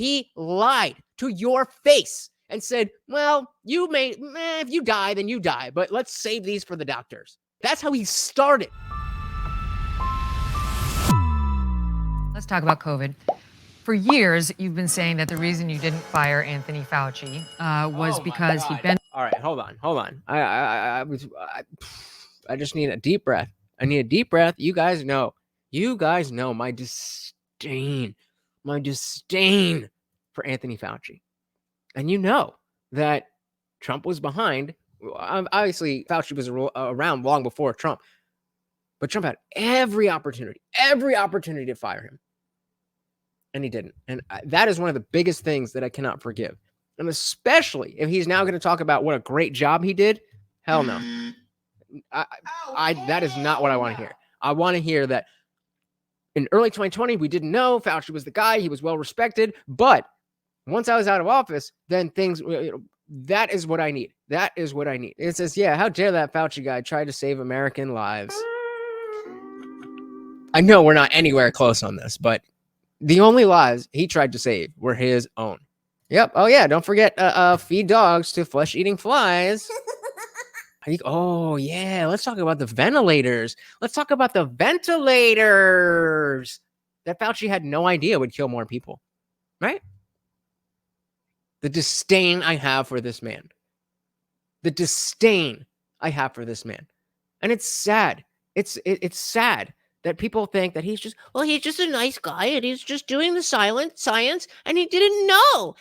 He lied to your face and said, well, if you die, then you die, but let's save these for the doctors. That's how he started. Let's talk about COVID. For years, you've been saying that the reason you didn't fire Anthony Fauci was because he'd been... All right, hold on. I just need a deep breath. I need a deep breath. You guys know my disdain for Anthony Fauci. And you know that Trump was behind. Obviously, Fauci was around long before Trump. But Trump had every opportunity to fire him. And he didn't. And that is one of the biggest things that I cannot forgive. And especially if he's now going to talk about what a great job he did. Hell no. That is not what I want to hear. I want to hear that in early 2020, we didn't know Fauci was the guy. He was well respected. But once I was out of office, then things, that is what I need. That is what I need. It says, yeah, how dare that Fauci guy try to save American lives? I know we're not anywhere close on this, but the only lives he tried to save were his own. Yep. Oh, yeah. Don't forget, feed dogs to flesh-eating flies. Oh, yeah. Let's talk about the ventilators. That Fauci had no idea would kill more people. Right? The disdain I have for this man. And it's sad. It's sad that people think that he's just a nice guy and he's just doing the silent science, and he didn't know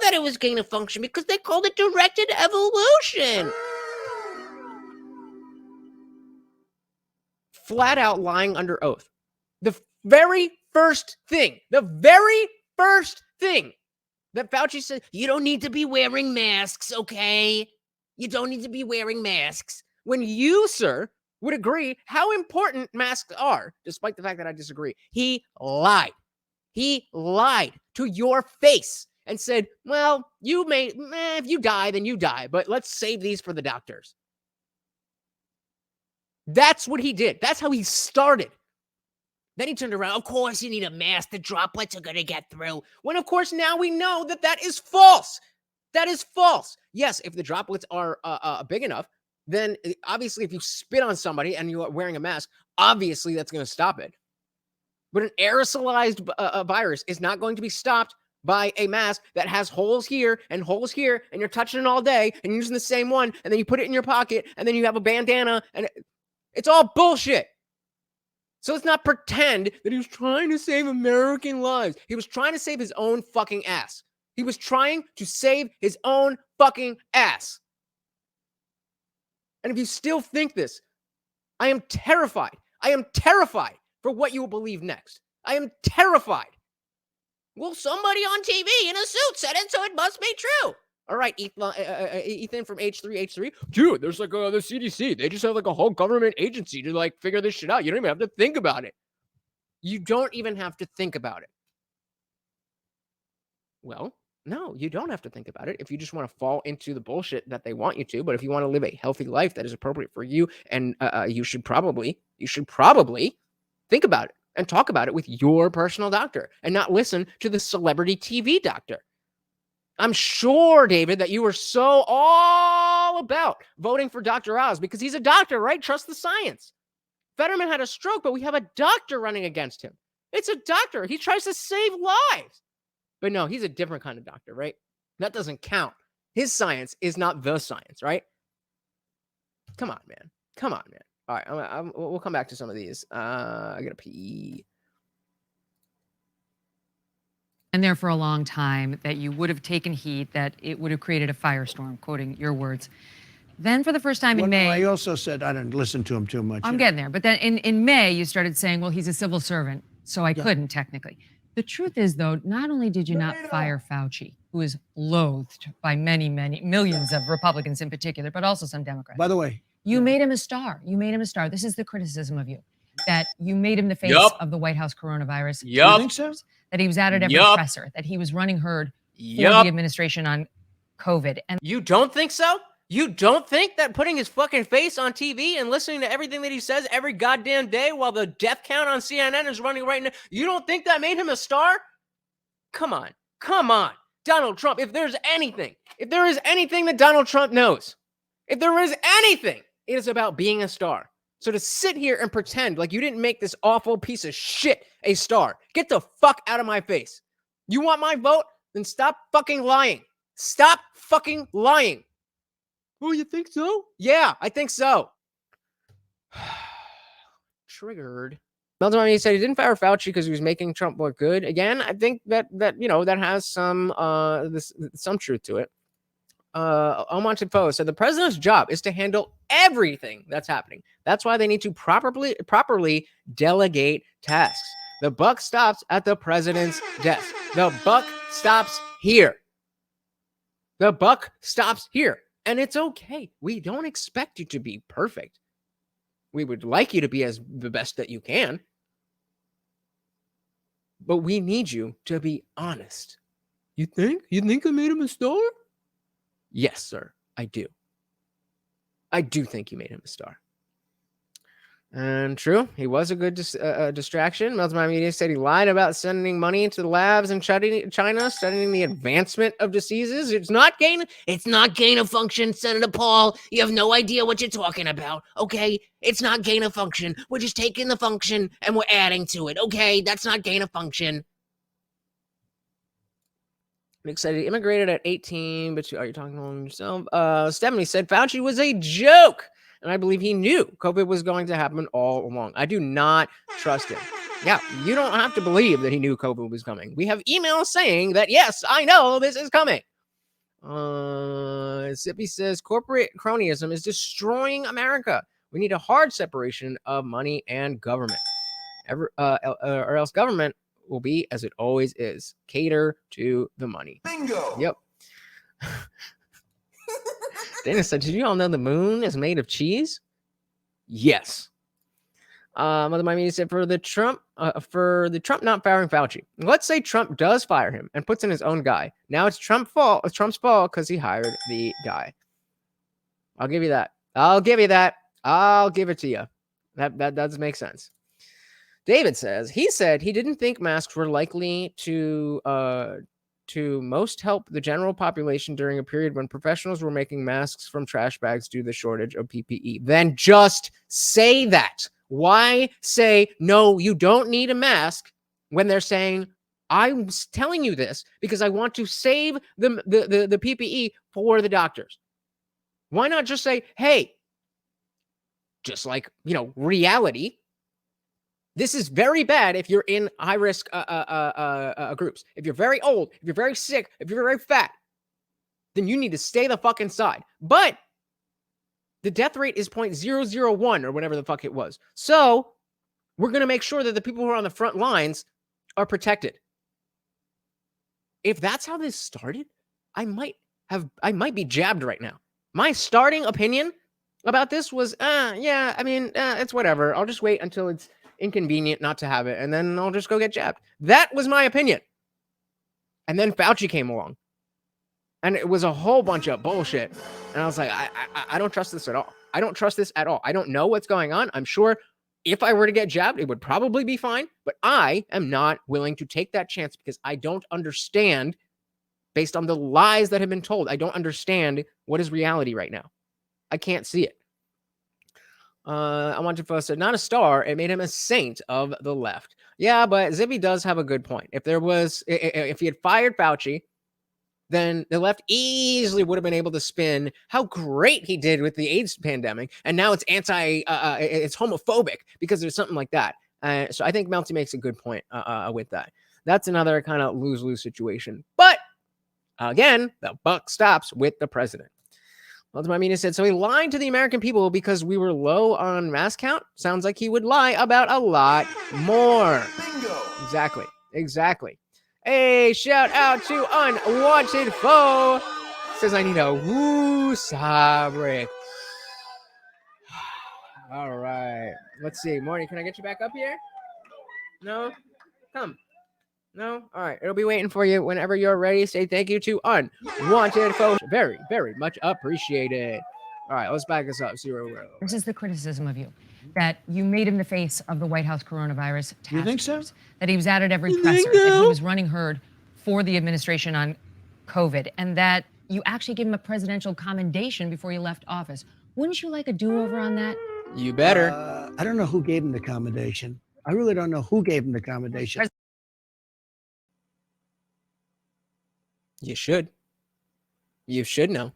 that it was gain of function because they called it directed evolution. Flat out lying under oath. The very first thing that Fauci said, you don't need to be wearing masks, okay? You don't need to be wearing masks. When you, sir, would agree how important masks are, despite the fact that I disagree. He lied. He lied to your face and said, well, if you die, then you die, but let's save these for the doctors. That's what he did. That's how he started. Then he turned around. Of course, you need a mask. The droplets are going to get through. When, of course, now we know that is false. That is false. Yes, if the droplets are big enough, then obviously if you spit on somebody and you're wearing a mask, obviously that's going to stop it. But an aerosolized virus is not going to be stopped by a mask that has holes here, and you're touching it all day and using the same one, and then you put it in your pocket, and then you have a bandana, and it's all bullshit. So let's not pretend that he was trying to save American lives. He was trying to save his own fucking ass. He was trying to save his own fucking ass. And if you still think this, I am terrified. I am terrified for what you will believe next. I am terrified. Well, somebody on TV in a suit said it, so it must be true. All right, Ethan from H3H3. Dude, there's like the CDC. They just have like a whole government agency to like figure this shit out. You don't even have to think about it. You don't even have to think about it. Well, no, you don't have to think about it if you just want to fall into the bullshit that they want you to. But if you want to live a healthy life that is appropriate for you, and you should probably think about it and talk about it with your personal doctor and not listen to the celebrity TV doctor. I'm sure, David, that you were so all about voting for Dr. Oz because he's a doctor, right? Trust the science. Fetterman had a stroke, but we have a doctor running against him. It's a doctor. He tries to save lives. But no, he's a different kind of doctor, right? That doesn't count. His science is not the science, right? Come on, man. All right, we'll come back to some of these. I gotta pee. And there for a long time that you would have taken heat, that it would have created a firestorm, quoting your words. Then for the first time in May... I also said I didn't listen to him too much. I'm getting there. But then in May, you started saying, well, he's a civil servant, so I couldn't technically. The truth is, though, not only did you not fire Fauci, who is loathed by many, millions of Republicans in particular, but also some Democrats. By the way. You made him a star. This is the criticism of you. That you made him the face of the White House coronavirus. You think so? That he was out at every presser. That he was running herd for the administration on COVID. And you don't think so? You don't think that putting his fucking face on TV and listening to everything that he says every goddamn day while the death count on CNN is running right now, you don't think that made him a star? Come on. Come on. Donald Trump, if there is anything that Donald Trump knows, if there is anything, it is about being a star. So to sit here and pretend like you didn't make this awful piece of shit a star, get the fuck out of my face. You want my vote? Then stop fucking lying. Stop fucking lying. Oh, you think so? Yeah, I think so. Triggered. Melton said he didn't fire Fauci because he was making Trump look good. Again, I think that has some truth to it. Unwanted Foe said the president's job is to handle everything that's happening. That's why they need to properly delegate tasks. The buck stops at the president's desk. The buck stops here. The buck stops here. And it's okay. We don't expect you to be perfect. We would like you to be the best that you can. But we need you to be honest. You think? You think I made him a star? Yes, sir, I do. I do think you made him a star. And true, he was a good distraction. Meltdown Media said he lied about sending money into the labs in China, studying the advancement of diseases. It's not gain of function, Senator Paul. You have no idea what you're talking about, okay? It's not gain of function. We're just taking the function and we're adding to it, okay? That's not gain of function. Nick said he immigrated at 18, but are you talking to yourself? Stephanie said Fauci was a joke. And I believe he knew COVID was going to happen all along. I do not trust him. Yeah, you don't have to believe that he knew COVID was coming. We have emails saying that, yes, I know this is coming. Zippy says corporate cronyism is destroying America. We need a hard separation of money and government. Or else government will be as it always is. Cater to the money. Bingo. Yep. Dana said, did you all know the moon is made of cheese? Yes. Mother Miami said for the Trump not firing Fauci. Let's say Trump does fire him and puts in his own guy. Now it's Trump's fault because he hired the guy. I'll give you that. I'll give it to you. That does make sense. David says he said he didn't think masks were likely to most help the general population during a period when professionals were making masks from trash bags due to the shortage of PPE. Then just say that. Why say, no, you don't need a mask when they're saying, I'm telling you this because I want to save the PPE for the doctors. Why not just say, hey, just like, reality, this is very bad if you're in high-risk groups. If you're very old, if you're very sick, if you're very fat, then you need to stay the fuck inside. But the death rate is 0.001 or whatever the fuck it was. So we're going to make sure that the people who are on the front lines are protected. If that's how this started, I might be jabbed right now. My starting opinion about this was, it's whatever. I'll just wait until it's inconvenient not to have it, and then I'll just go get jabbed. That was my opinion. And then Fauci came along, and it was a whole bunch of bullshit. And I was like, I don't trust this at all. I don't trust this at all. I don't know what's going on. I'm sure if I were to get jabbed, it would probably be fine, but I am not willing to take that chance because I don't understand, based on the lies that have been told, I don't understand what is reality right now. I can't see it. I want to post it. Not a star. It made him a saint of the left. Yeah, but Zippy does have a good point. If he had fired Fauci, then the left easily would have been able to spin how great he did with the AIDS pandemic, and now it's it's homophobic because there's something like that. So I think Melty makes a good point with that. That's another kind of lose-lose situation. But again, the buck stops with the president. Melty said, so he lied to the American people because we were low on mask count? Sounds like he would lie about a lot more. Bingo. Exactly. Hey, shout out to Unwanted Foe. Says I need a woo sabric. All right. Let's see. Morning, can I get you back up here? No? Come. No? All right. It'll be waiting for you whenever you're ready. Say thank you to Unwanted Foe. Very, very much appreciated. All right. Let's back this up. See where we're at. This is the criticism of you, that you made him the face of the White House coronavirus task You think so? force, that he was at every presser, that he was running herd for the administration on COVID, and that you actually gave him a presidential commendation before you left office. Wouldn't you like a do-over on that? You better. I don't know who gave him the commendation. I really don't know who gave him the commendation. You should. You should know.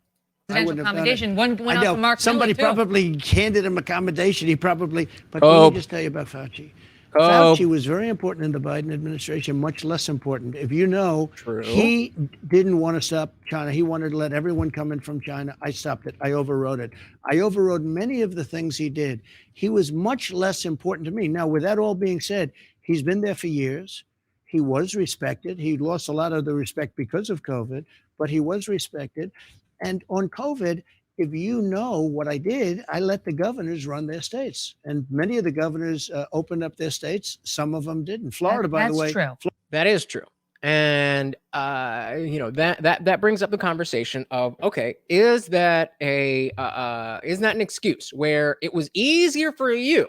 Presidential commendation. One went I out know to Mark somebody Miller, too. probably handed him a commendation. He probably, but let me just tell you about Fauci. Fauci was very important in the Biden administration, much less important. If you know, he didn't want to stop China. He wanted to let everyone come in from China. I stopped it. I overrode it. I overrode many of the things he did. He was much less important to me. Now, with that all being said, he's been there for years. He was respected. He lost a lot of the respect because of COVID, but he was respected. And on COVID, if you know what I did, I let the governors run their states. And many of the governors opened up their states. Some of them didn't. Florida, by the way. That's true. That is true. And, that brings up the conversation of, okay, is that an excuse where it was easier for you?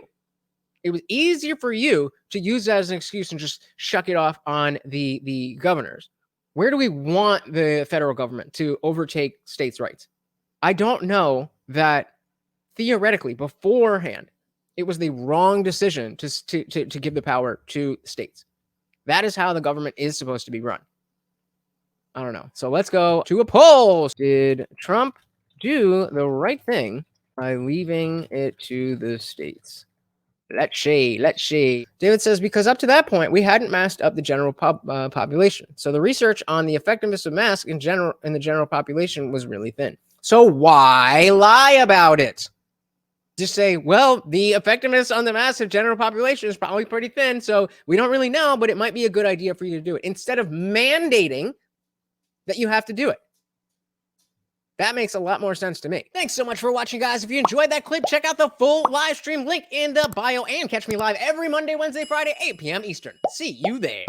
It was easier for you to use that as an excuse and just shuck it off on the governors. Where do we want the federal government to overtake states' rights? I don't know that theoretically beforehand, it was the wrong decision to give the power to states. That is how the government is supposed to be run. I don't know. So let's go to a poll. Did Trump do the right thing by leaving it to the states? Let's see. David says, because up to that point, we hadn't masked up the general population. So the research on the effectiveness of masks in the general population was really thin. So why lie about it? Just say, well, the effectiveness on the massive general population is probably pretty thin, so we don't really know, but it might be a good idea for you to do it, instead of mandating that you have to do it. That makes a lot more sense to me. Thanks so much for watching, guys. If you enjoyed that clip, check out the full live stream link in the bio and catch me live every Monday, Wednesday, Friday, 8 p.m. Eastern. See you there.